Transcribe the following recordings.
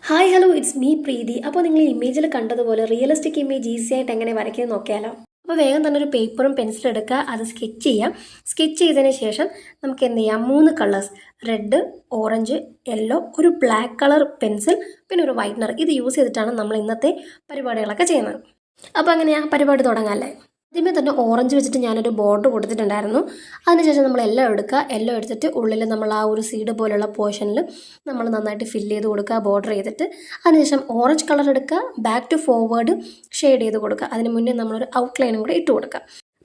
Hi hello it's me പ്രീതി. അപ്പോൾ നിങ്ങൾ ഈ ഇമേജിൽ കണ്ടതുപോലെ റിയലിസ്റ്റിക് ഇമേജ് ഈസി ആയിട്ട് എങ്ങനെ വരയ്ക്കുന്നത് നോക്കിയാലോ. അപ്പോൾ വേഗം തന്നെ ഒരു പേപ്പറും പെൻസിലും എടുക്കുക, അത് സ്കെച്ച് ചെയ്യാം. സ്കെച്ച് ചെയ്തതിന് ശേഷം നമുക്ക് എന്ത് ചെയ്യാം, 3 കളേഴ്സ് റെഡ്, ഓറഞ്ച്, യെല്ലോ, ഒരു ബ്ലാക്ക് കളർ പെൻസിൽ, പിന്നെ ഒരു വൈറ്റ്നർ. ഇത് യൂസ് ചെയ്തിട്ടാണ് നമ്മൾ ഇന്നത്തെ പരിപാടികളൊക്കെ ചെയ്യുന്നത്. അപ്പോൾ അങ്ങനെയാ പരിപാടി തുടങ്ങാമല്ലേ. ആദ്യമേ തന്നെ ഓറഞ്ച് വെച്ചിട്ട് ഞാനൊരു ബോർഡർ കൊടുത്തിട്ടുണ്ടായിരുന്നു. അതിനുശേഷം നമ്മൾ യെല്ലോ എടുക്കുക. യെല്ലോ എടുത്തിട്ട് ഉള്ളിൽ നമ്മൾ ആ ഒരു സീഡ് പോലുള്ള പോർഷനിൽ നമ്മൾ നന്നായിട്ട് ഫില്ല് ചെയ്ത് കൊടുക്കുക, ബോർഡർ ചെയ്തിട്ട്. അതിനുശേഷം ഓറഞ്ച് കളർ എടുക്കുക, ബാക്ക് ടു ഫോർവേഡ് ഷെയ്ഡ് ചെയ്ത് കൊടുക്കുക. അതിന് മുന്നേ നമ്മളൊരു ഔട്ട്ലൈനും കൂടെ ഇട്ട് കൊടുക്കുക.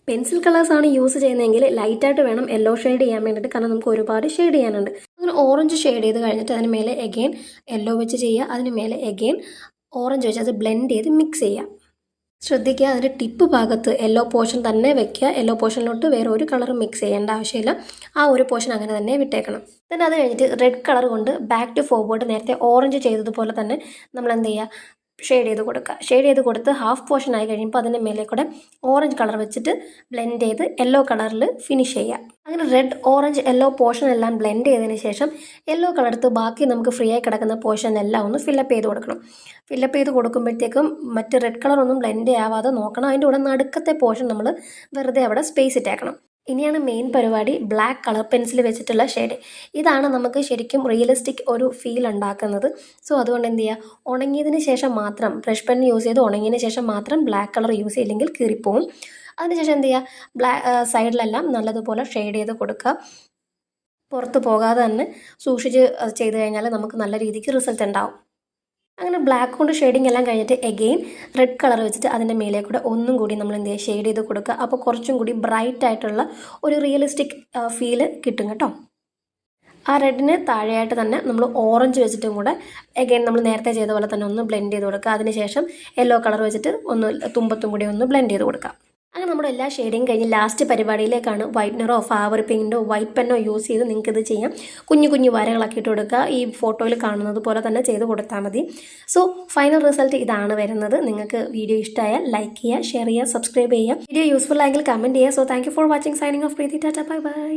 പെൻസിൽ കളേഴ്സാണ് യൂസ് ചെയ്യുന്നതെങ്കിൽ ലൈറ്റായിട്ട് വേണം യെല്ലോ ഷെയ്ഡ് ചെയ്യാൻ വേണ്ടിയിട്ട്, കാരണം നമുക്ക് ഒരുപാട് ഷെയ്ഡ് ചെയ്യാനുണ്ട്. അങ്ങനെ ഓറഞ്ച് ഷെയ്ഡ് ചെയ്ത് കഴിഞ്ഞിട്ട് അതിന് മേലെ എഗെയിൻ യെല്ലോ വെച്ച് ചെയ്യുക. അതിന് മേലെ എഗെയിൻ ഓറഞ്ച് വെച്ച് അത് ബ്ലെൻഡ് ചെയ്ത് മിക്സ് ചെയ്യുക. ശ്രദ്ധിക്കുക, അതിൻ്റെ ടിപ്പ് ഭാഗത്ത് യെല്ലോ പോർഷൻ തന്നെ വെക്കുക. യെല്ലോ പോർഷനിലോട്ട് വേറെ ഒരു കളറും മിക്സ് ചെയ്യേണ്ട ആവശ്യമില്ല. ആ ഒരു പോർഷൻ അങ്ങനെ തന്നെ വിട്ടേക്കണം. പിന്നെ അത് കഴിഞ്ഞിട്ട് റെഡ് കളർ കൊണ്ട് ബാക്ക് ടു ഫോർവേഡ് നേരത്തെ ഓറഞ്ച് ചെയ്തതുപോലെ തന്നെ നമ്മൾ എന്ത് ചെയ്യുക, ഷെയ്ഡ് ചെയ്ത് കൊടുക്കുക. ഷെയ്ഡ് ചെയ്ത് കൊടുത്ത് ഹാഫ് പോർഷൻ ആയി കഴിയുമ്പോൾ അതിൻ്റെ മേലെ കൂടെ ഓറഞ്ച് കളർ വെച്ചിട്ട് ബ്ലെൻഡ് ചെയ്ത് യെല്ലോ കളറിൽ ഫിനിഷ് ചെയ്യുക. അങ്ങനെ റെഡ്, ഓറഞ്ച്, യെല്ലോ പോർഷൻ എല്ലാം ബ്ലെൻഡ് ചെയ്തതിന് ശേഷം യെല്ലോ കളർ എടുത്ത് ബാക്കി നമുക്ക് ഫ്രീ ആയി കിടക്കുന്ന പോർഷൻ എല്ലാം ഒന്ന് ഫില്ലപ്പ് ചെയ്ത് കൊടുക്കണം. ഫില്ലപ്പ് ചെയ്ത് കൊടുക്കുമ്പോഴത്തേക്കും മറ്റ് റെഡ് കളറൊന്നും ബ്ലെൻഡ് ആവാതെ നോക്കണം. അതിൻ്റെ കൂടെ നടുക്കത്തെ പോർഷൻ നമ്മൾ വെറുതെ അവിടെ സ്പേസ് ഇട്ടേക്കണം. ഇനിയാണ് മെയിൻ പരിപാടി, ബ്ലാക്ക് കളർ പെൻസിൽ വെച്ചിട്ടുള്ള ഷെയ്ഡ്. ഇതാണ് നമുക്ക് ശരിക്കും റിയലിസ്റ്റിക് ഒരു ഫീൽ ഉണ്ടാക്കുന്നത്. സോ അതുകൊണ്ട് എന്ത് ചെയ്യുക, ഉണങ്ങിയതിന് ശേഷം മാത്രം ബ്രഷ് പെൻ യൂസ് ചെയ്ത് ഉണങ്ങിയതിന് ശേഷം മാത്രം ബ്ലാക്ക് കളർ യൂസ് ചെയ്യില്ലെങ്കിൽ കീറിപ്പോവും. അതിനുശേഷം എന്ത് ചെയ്യുക, സൈഡിലെല്ലാം നല്ലതുപോലെ ഷെയ്ഡ് ചെയ്ത് കൊടുക്കുക. പുറത്ത് പോകാതെ തന്നെ സൂക്ഷിച്ച് ചെയ്ത് കഴിഞ്ഞാൽ നമുക്ക് നല്ല രീതിക്ക് റിസൾട്ട് ഉണ്ടാവും. അങ്ങനെ ബ്ലാക്ക് കൊണ്ട് ഷെയ്ഡിങ് എല്ലാം കഴിഞ്ഞിട്ട് എഗെയിൻ റെഡ് കളർ വെച്ചിട്ട് അതിൻ്റെ മേലെ കൂടെ ഒന്നും കൂടി നമ്മൾ എന്ത് ചെയ്യുക, ഷെയ്ഡ് ചെയ്ത് കൊടുക്കുക. അപ്പോൾ കുറച്ചും കൂടി ബ്രൈറ്റ് ആയിട്ടുള്ള ഒരു റിയലിസ്റ്റിക് ഫീല് കിട്ടും കേട്ടോ. ആ റെഡിന് താഴെയായിട്ട് തന്നെ നമ്മൾ ഓറഞ്ച് വെച്ചിട്ടും കൂടെ എഗെയിൻ നമ്മൾ നേരത്തെ ചെയ്ത പോലെ തന്നെ ഒന്ന് ബ്ലെൻഡ് ചെയ്ത് കൊടുക്കുക. അതിനുശേഷം യെല്ലോ കളർ വെച്ചിട്ട് ഒന്ന് തുമ്പത്തും കൂടി ഒന്ന് ബ്ലെൻഡ് ചെയ്ത് കൊടുക്കുക. അങ്ങനെ നമ്മുടെ എല്ലാ ഷെയ്ഡിങ് കഴിഞ്ഞ് ലാസ്റ്റ് പരിപാടിയിലേക്കാണ് വൈറ്റ്നറോ ഫാബ്രിക് പെയിൻറ്റോ വൈറ്റ് പെന്നോ യൂസ് ചെയ്ത് നിങ്ങൾക്കിത് ചെയ്യാം. കുഞ്ഞു കുഞ്ഞു വരകളൊക്കെ ഇട്ട് കൊടുക്കുക. ഈ ഫോട്ടോയിൽ കാണുന്നത് പോലെ തന്നെ ചെയ്ത് കൊടുത്താൽ മതി. സോ ഫൈനൽ റിസൾട്ട് ഇതാണ് വരുന്നത്. നിങ്ങൾക്ക് വീഡിയോ ഇഷ്ടമായാൽ ലൈക്ക് ചെയ്യുക, ഷെയർ ചെയ്യുക, സബ്സ്ക്രൈബ് ചെയ്യുക. വീഡിയോ യൂസ്ഫുൾ ആയെങ്കിൽ കമൻറ്റ് ചെയ്യുക. So thank you for watching. Signing off Preethi. Tata, bye by.